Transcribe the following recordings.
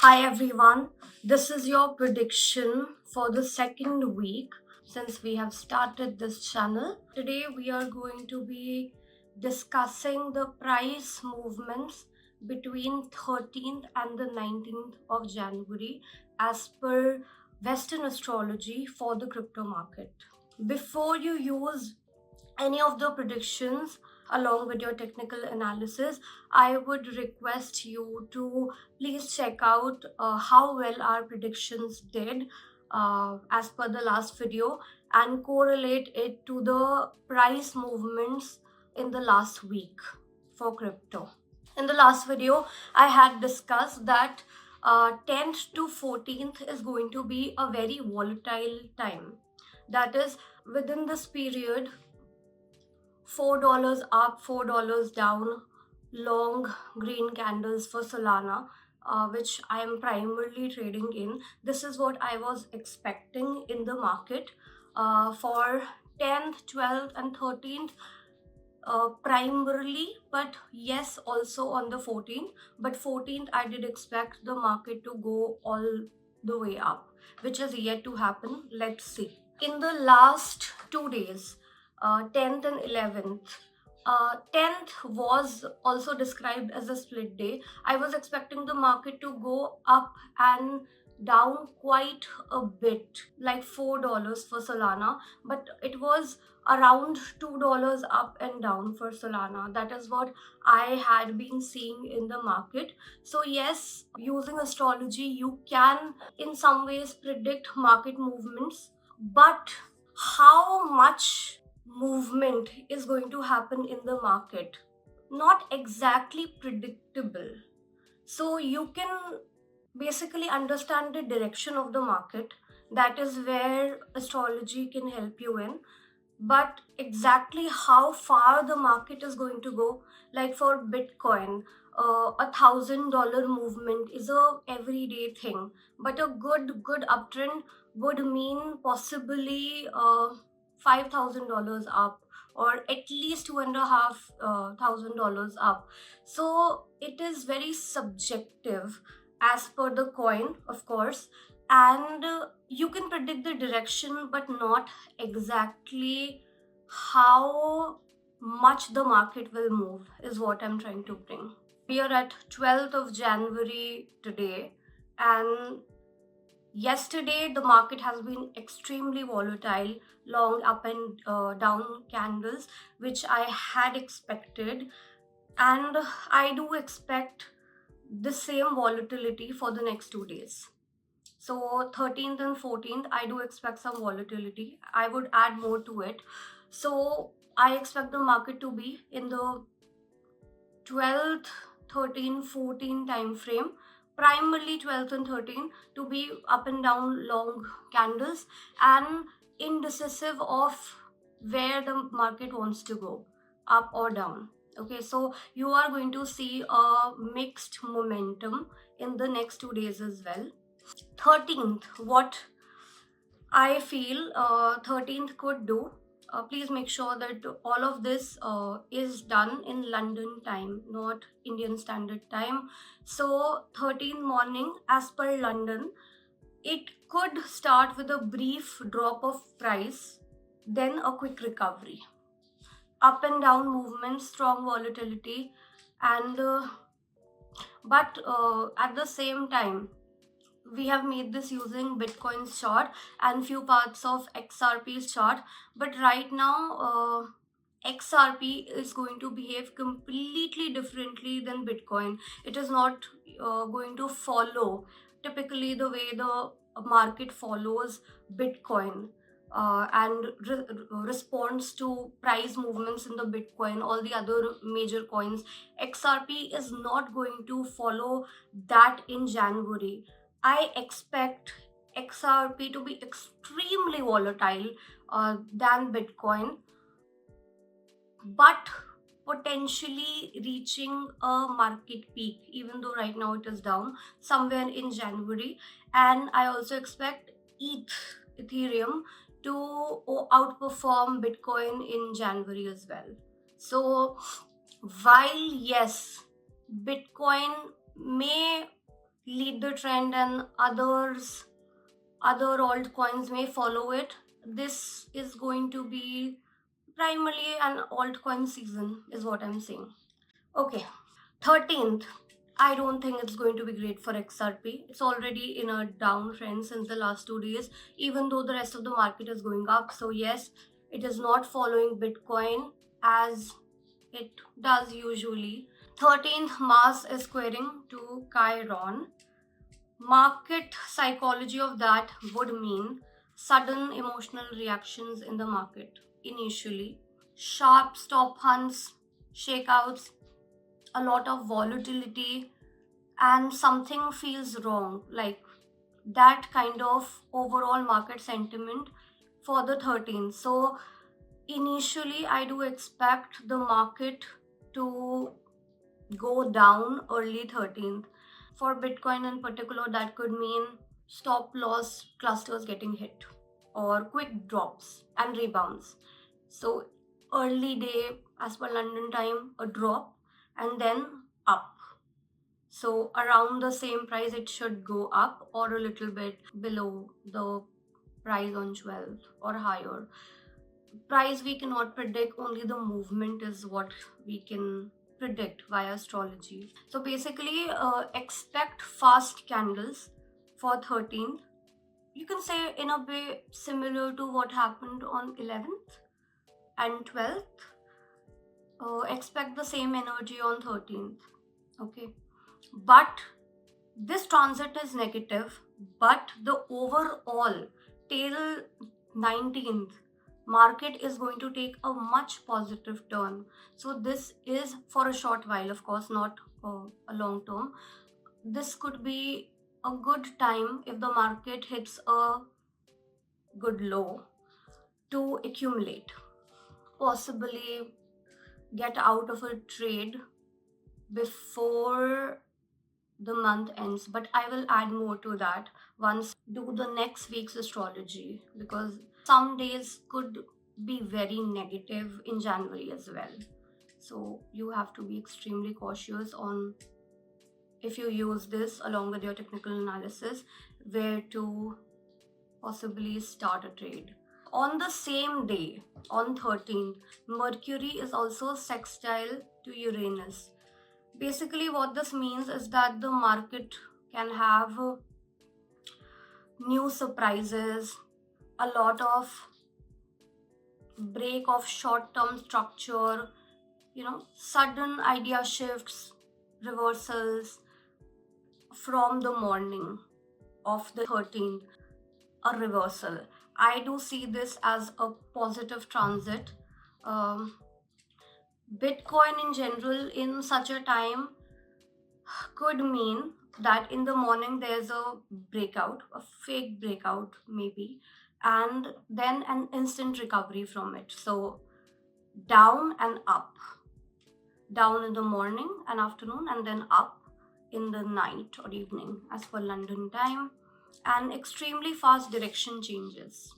Hi everyone, this is your prediction for the second week since we have started this channel. Today we are going to be discussing the price movements between 13th and the 19th of January as per Western astrology for the crypto market. Before you use any of the predictions along with your technical analysis, I would request you to please check out how well our predictions did as per the last video and correlate it to the price movements in the last week for crypto. In the last video, I had discussed that 10th to 14th is going to be a very volatile time. That is, within this period, $4 up, $4 down, long green candles for Solana, which I am primarily trading in. This is what I was expecting in the market for 10th, 12th, and 13th. Primarily, but yes, also on the 14th. But 14th, I did expect the market to go all the way up, which is yet to happen. Let's see. In the last 2 days, 10th and 11th, 10th was also described as a split day. I was expecting the market to go up and down quite a bit, like $4 for Solana, but it was around $2 up and down for Solana. That is what I had been seeing in the market. So, yes, using astrology, you can in some ways predict market movements, but how much movement is going to happen in the market? Not exactly predictable. So, you can basically understand the direction of the market. That is where astrology can help you in, but exactly how far the market is going to go, like for Bitcoin, $1,000 movement is a everyday thing, but a good uptrend would mean possibly $5,000 up, or at least $2,500 up. So it is very subjective as per the coin, of course, and you can predict the direction but not exactly how much the market will move, is what I'm trying to bring. We are at 12th of January today, and yesterday the market has been extremely volatile, long up and down candles, which I had expected, and I do expect the same volatility for the next 2 days. So 13th and 14th, I do expect some volatility. I would add more to it. So I expect the market to be in the 12th, 13th, 14th time frame. Primarily 12th and 13th to be up and down long candles and indecisive of where the market wants to go, up or down. Okay, so you are going to see a mixed momentum in the next 2 days as well. 13th, what I feel 13th could do, please make sure that all of this is done in London time, not Indian Standard Time. So 13th morning as per London, it could start with a brief drop of price, then a quick recovery, up and down movement, strong volatility, and but at the same time, we have made this using Bitcoin's chart and few parts of XRP's chart. But right now, XRP is going to behave completely differently than Bitcoin. It is not going to follow typically the way the market follows Bitcoin. And responds to price movements in the Bitcoin, all the other major coins. XRP is not going to follow that in January. I expect XRP to be extremely volatile than Bitcoin, but potentially reaching a market peak, even though right now it is down somewhere in January. And I also expect Ethereum to outperform Bitcoin in January as well. So while yes, Bitcoin may lead the trend and other altcoins may follow it. This is going to be primarily an altcoin season, is what I'm saying. Okay, 13th. I don't think it's going to be great for XRP. It's already in a downtrend since the last 2 days, even though the rest of the market is going up. So, yes, it is not following Bitcoin as it does usually. 13th, Mars is squaring to Chiron. Market psychology of that would mean sudden emotional reactions in the market initially, sharp stop hunts, shakeouts, a lot of volatility, and something feels wrong, like that kind of overall market sentiment for the 13th. So initially I do expect the market to go down early 13th. For Bitcoin in particular, that could mean stop loss clusters getting hit or quick drops and rebounds. So early day, as per London time, a drop and then up. So around the same price, it should go up or a little bit below the price on 12 or higher. Price we cannot predict, only the movement is what we can predict via astrology. So basically, expect fast candles for 13th. You can say in a way similar to what happened on 11th and 12th. Expect the same energy on 13th. Okay, but this transit is negative, but the overall till 19th market is going to take a much positive turn. So this is for a short while, of course, not a long term. This could be a good time if the market hits a good low to accumulate, possibly get out of a trade before the month ends. But I will add more to that once do the next week's astrology, because some days could be very negative in January as well. So you have to be extremely cautious on, if you use this along with your technical analysis, where to possibly start a trade. On the same day, on 13th, Mercury is also sextile to Uranus. Basically, what this means is that the market can have new surprises, a lot of break of short term structure, sudden idea shifts, reversals from the morning of the 13th, a reversal. I do see this as a positive transit. Um, Bitcoin in general, in such a time, could mean that in the morning there's a breakout, a fake breakout maybe, and then an instant recovery from it. So down and up, down in the morning and afternoon, and then up in the night or evening as per London time, and extremely fast direction changes.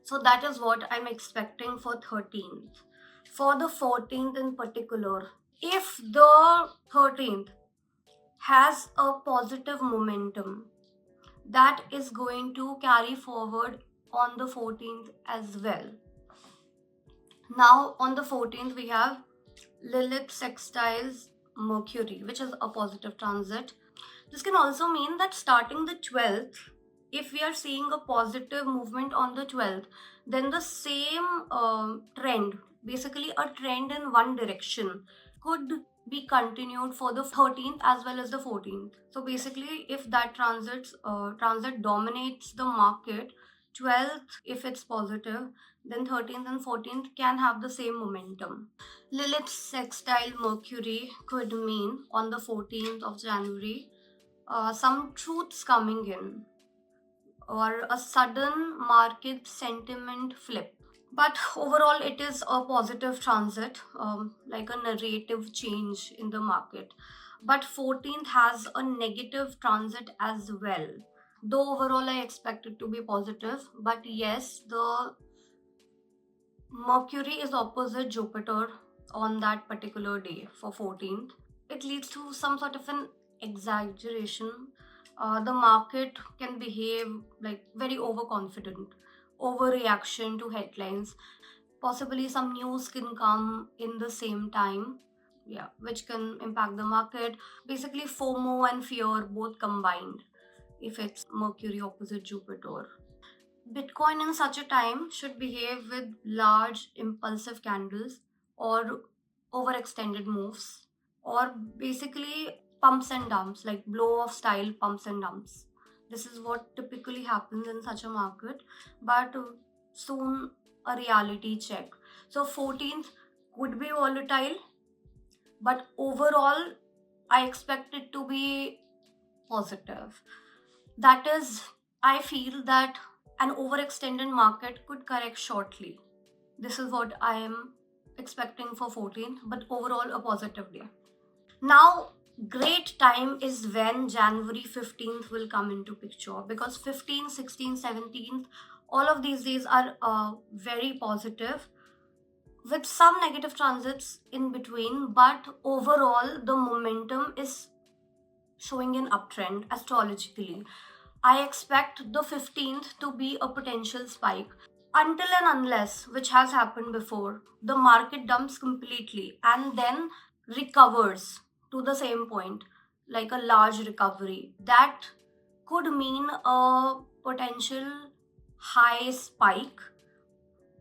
So that is what I'm expecting for 13th. For the 14th in particular, if the 13th has a positive momentum, that is going to carry forward on the 14th as well. Now, on the 14th, we have Lilith sextiles Mercury, which is a positive transit. This can also mean that starting the 12th, if we are seeing a positive movement on the 12th, then the same trend, basically a trend in one direction, could be continued for the 13th as well as the 14th. So basically, if that transit dominates the market, 12th if it's positive, then 13th and 14th can have the same momentum. Lilith sextile Mercury could mean on the 14th of January some truths coming in or a sudden market sentiment flip. But overall, it is a positive transit, like a narrative change in the market. But 14th has a negative transit as well. Though overall, I expect it to be positive. But yes, the Mercury is opposite Jupiter on that particular day for 14th. It leads to some sort of an exaggeration, The market can behave like very overconfident, overreaction to headlines. Possibly some news can come in the same time, yeah, which can impact the market. Basically, FOMO and fear both combined if it's Mercury opposite Jupiter. Bitcoin in such a time should behave with large impulsive candles or overextended moves, or basically pumps and dumps, like blow off style pumps and dumps. This is what typically happens in such a market, but soon a reality check. So 14th could be volatile, but overall I expect it to be positive. That is, I feel that an overextended market could correct shortly. This is what I am expecting for 14th, but overall a positive day. Now, great time is when January 15th will come into picture, because 15th, 16th, 17th, all of these days are very positive with some negative transits in between, but overall the momentum is showing an uptrend astrologically. I expect the 15th to be a potential spike. Until and unless, which has happened before, the market dumps completely and then recovers to the same point, like a large recovery. That could mean a potential high spike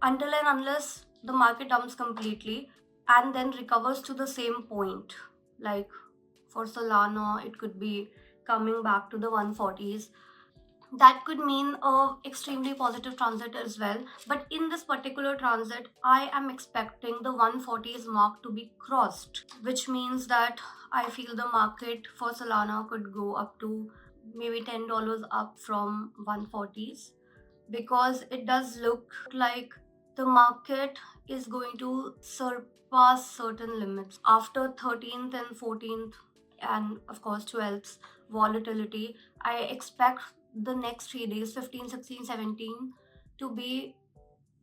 until and unless the market dumps completely and then recovers to the same point. Like for Solana, it could be coming back to the 140s. That could mean a extremely positive transit as well, but in this particular transit I am expecting the 140s mark to be crossed, which means that I feel the market for Solana could go up to maybe $10 up from 140s, because it does look like the market is going to surpass certain limits after 13th and 14th and of course 12th volatility. I expect the next 3 days, 15, 16, 17, to be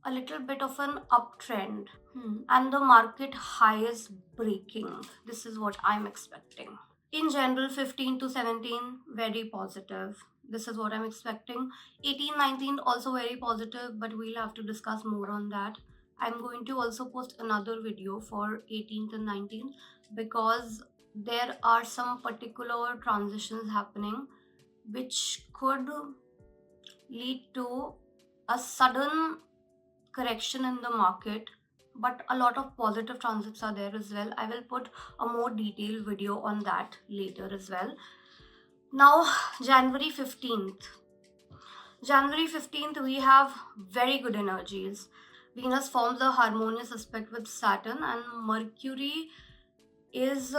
a little bit of an uptrend. And the market high is breaking. This is what I'm expecting. In general, 15 to 17, very positive. This is what I'm expecting. 18, 19, also very positive, but we'll have to discuss more on that. I'm going to also post another video for 18th and 19th, because there are some particular transitions happening which could lead to a sudden correction in the market, but a lot of positive transits are there as well. I will put a more detailed video on that later as well. Now, January 15th. January 15th, we have very good energies. Venus forms a harmonious aspect with Saturn, and Mercury is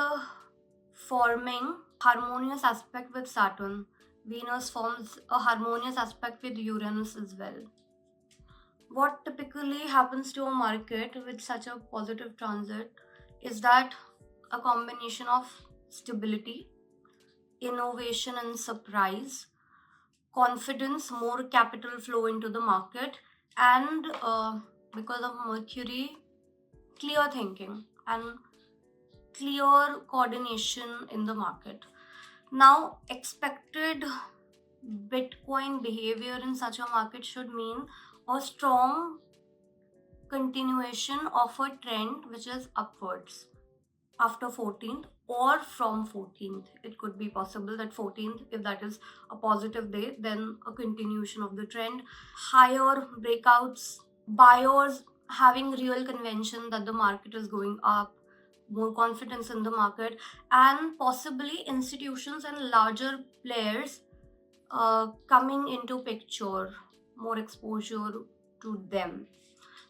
forming harmonious aspect with Saturn. Venus forms a harmonious aspect with Uranus as well. What typically happens to a market with such a positive transit is that a combination of stability, innovation, and surprise, confidence, more capital flow into the market, and because of Mercury, clear thinking and clear coordination in the market. Now, expected Bitcoin behavior in such a market should mean a strong continuation of a trend which is upwards after 14th or from 14th. It could be possible that 14th, if that is a positive day, then a continuation of the trend, higher breakouts, buyers having real conviction that the market is going up, more confidence in the market, and possibly institutions and larger players coming into picture, more exposure to them.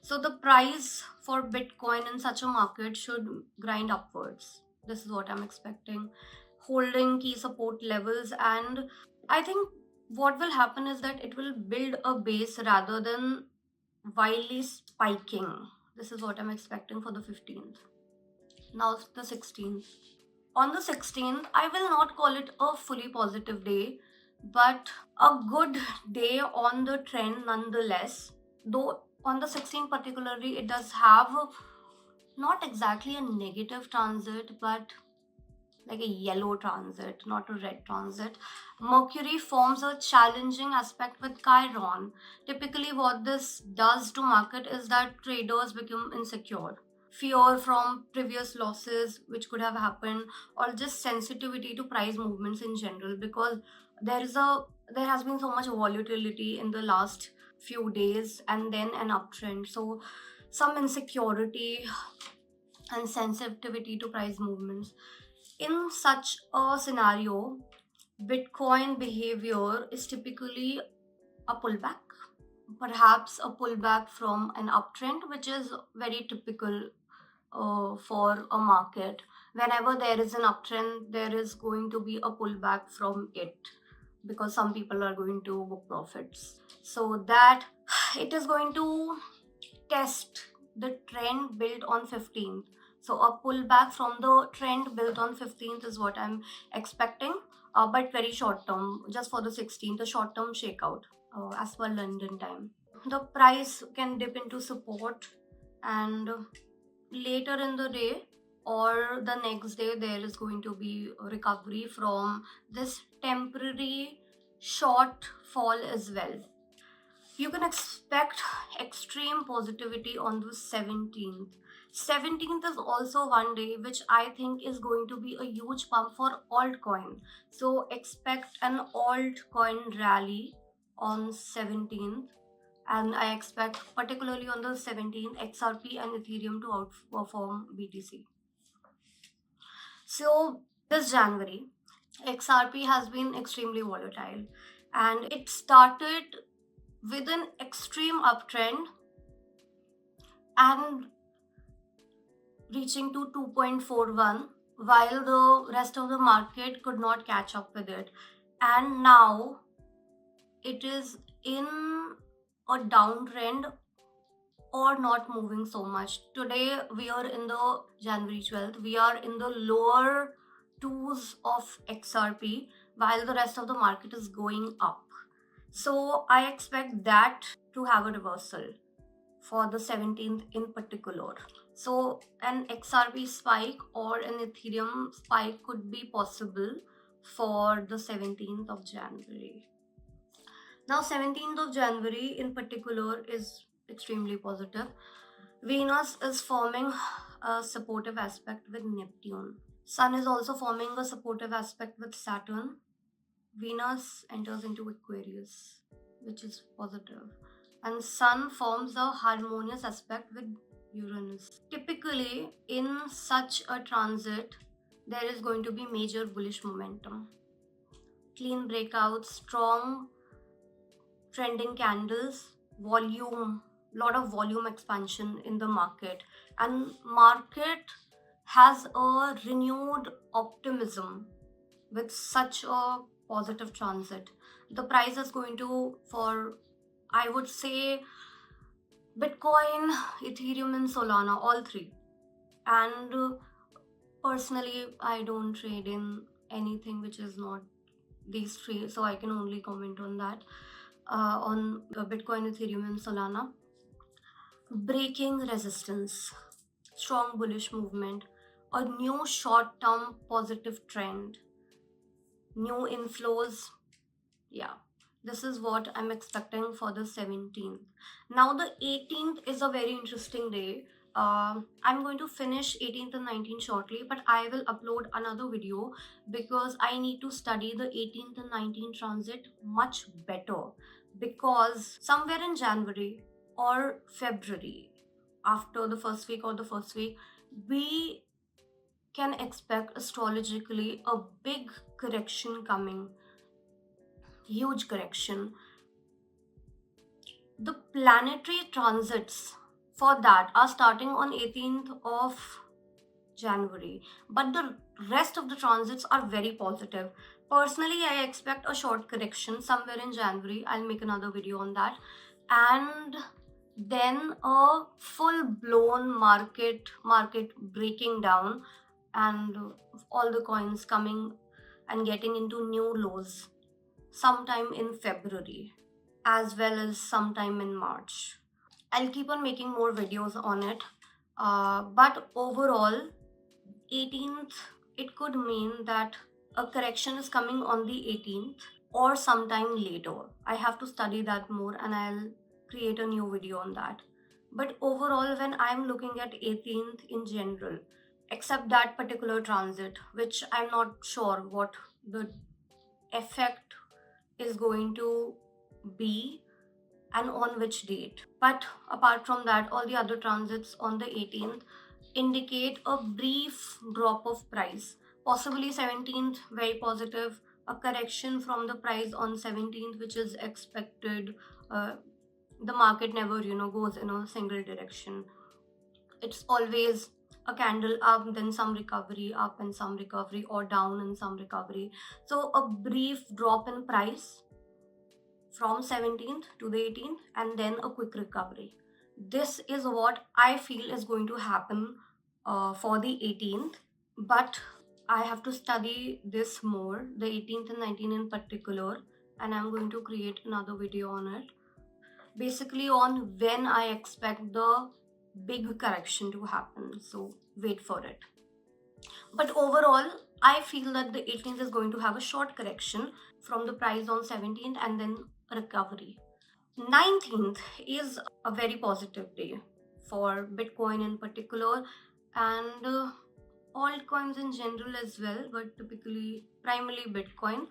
So the price for Bitcoin in such a market should grind upwards. This is what I'm expecting. Holding key support levels, and I think what will happen is that it will build a base rather than wildly spiking. This is what I'm expecting for the 15th. Now the 16th. On the 16th, I will not call it a fully positive day, but a good day on the trend nonetheless. Though on the 16th particularly, it does have not exactly a negative transit, but like a yellow transit, not a red transit. Mercury forms a challenging aspect with Chiron. Typically, what this does to market is that traders become insecure. Fear from previous losses which could have happened, or just sensitivity to price movements in general, because there has been so much volatility in the last few days and then an uptrend. So some insecurity and sensitivity to price movements. In such a scenario, Bitcoin behavior is typically a pullback, perhaps a pullback from an uptrend, which is very typical for a market. Whenever there is an uptrend, there is going to be a pullback from it, because some people are going to book profits. So that it is going to test the trend built on 15th. So a pullback from the trend built on 15th is what I'm expecting, but very short term, just for the 16th, a short term shakeout as per London time. The price can dip into support, and later in the day or the next day, there is going to be a recovery from this temporary short fall as well. You can expect extreme positivity on the 17th. 17th is also one day which I think is going to be a huge pump for altcoin. So expect an altcoin rally on 17th, and I expect particularly on the 17th XRP and Ethereum to outperform BTC. So this January, XRP has been extremely volatile, and it started with an extreme uptrend and reaching to 2.41, while the rest of the market could not catch up with it. And now it is in a downtrend or not moving so much. Today we are in the January 12th, we are in the lower twos of XRP, while the rest of the market is going up. So I expect that to have a reversal for the 17th in particular. So an XRP spike or an Ethereum spike could be possible for the 17th of January. Now 17th of January in particular is extremely positive. Venus is forming a supportive aspect with Neptune. Sun is also forming a supportive aspect with Saturn. Venus enters into Aquarius, which is positive, and Sun forms a harmonious aspect with Uranus. Typically, in such a transit, there is going to be major bullish momentum, clean breakouts, strong trending candles, volume, lot of volume expansion in the market, and market has a renewed optimism with such a positive transit. The price is going to, for I would say, Bitcoin, Ethereum, and Solana, all three. And personally, I don't trade in anything which is not these three, so I can only comment on that. On Bitcoin, Ethereum, and Solana. Breaking resistance, strong bullish movement, a new short term positive trend, new inflows. Yeah, this is what I'm expecting for the 17th. Now the 18th is a very interesting day. I'm going to finish 18th and 19th shortly, but I will upload another video because I need to study the 18th and 19th transit much better, because somewhere in January or February, after the first week or the first week, we can expect astrologically a big correction coming, huge correction. The planetary transits for that are starting on 18th of January, but the rest of the transits are very positive. Personally, I expect a short correction somewhere in January. I'll make another video on that. And then a full blown market breaking down, and all the coins coming and getting into new lows sometime in February, as well as sometime in March. I'll keep on making more videos on it. But overall, 18th it could mean that a correction is coming on the 18th or sometime later. I have to study that more and I'll create a new video on that. But overall, when I'm looking at 18th in general, except that particular transit, which I'm not sure what the effect is going to be and on which date. But apart from that, all the other transits on the 18th indicate a brief drop of price. Possibly 17th, very positive, a correction from the price on 17th, which is expected. The market never, goes in a single direction. It's always a candle up, then some recovery, up and some recovery, or down and some recovery. So a brief drop in price from 17th to the 18th and then a quick recovery. This is what I feel is going to happen for the 18th, but I have to study this more, the 18th and 19th in particular, and I'm going to create another video on it. Basically, on when I expect the big correction to happen. So, wait for it. But overall, I feel that the 18th is going to have a short correction from the price on 17th and then a recovery. 19th is a very positive day for Bitcoin in particular and altcoins in general as well, but typically, primarily Bitcoin.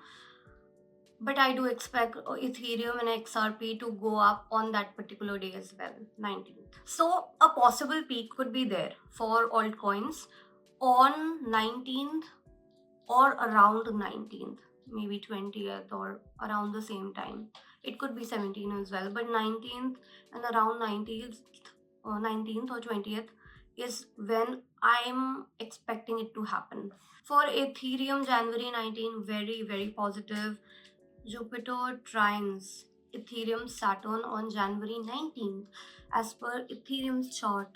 But I do expect Ethereum and XRP to go up on that particular day as well, 19th. So, a possible peak could be there for altcoins on 19th or around 19th, maybe 20th or around the same time. It could be 17th as well, but 19th and around 19th or 20th is when I'm expecting it to happen. For Ethereum, January 19, very, very positive. Jupiter trines Ethereum Saturn on January 19th as per Ethereum's chart.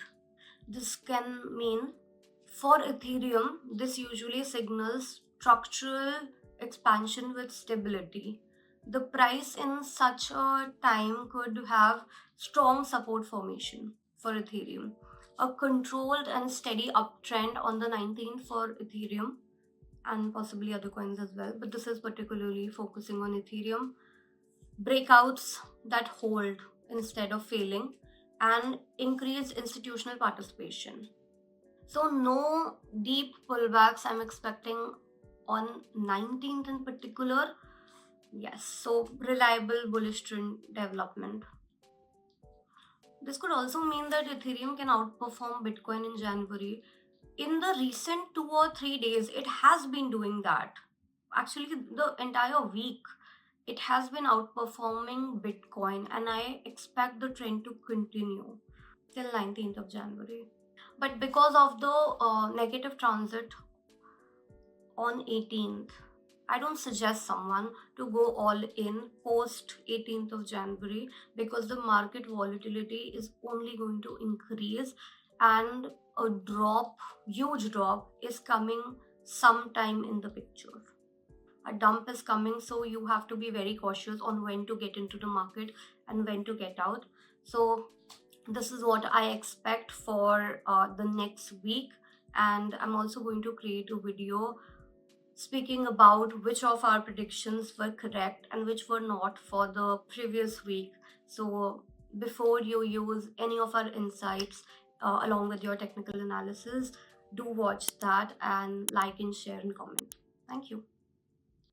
This can mean for Ethereum, this usually signals structural expansion with stability. The price in such a time could have strong support formation for Ethereum. A controlled and steady uptrend on the 19th for Ethereum and possibly other coins as well, but this is particularly focusing on Ethereum. Breakouts that hold instead of failing and increased institutional participation. So no deep pullbacks I'm expecting on 19th in particular. Yes, so reliable bullish trend development. This could also mean that Ethereum can outperform Bitcoin in January. In the recent 2 or 3 days, it has been doing that. Actually, the entire week, it has been outperforming Bitcoin, and I expect the trend to continue till 19th of January. But because of the negative transit on 18th, I don't suggest someone to go all in post 18th of January because the market volatility is only going to increase and a drop, huge drop, is coming sometime in the picture. A dump is coming, so you have to be very cautious on when to get into the market and when to get out. So, this is what I expect for the next week, and I'm also going to create a video speaking about which of our predictions were correct and which were not for the previous week. So, before you use any of our insights along with your technical analysis, do watch that and like and share and comment. Thank you.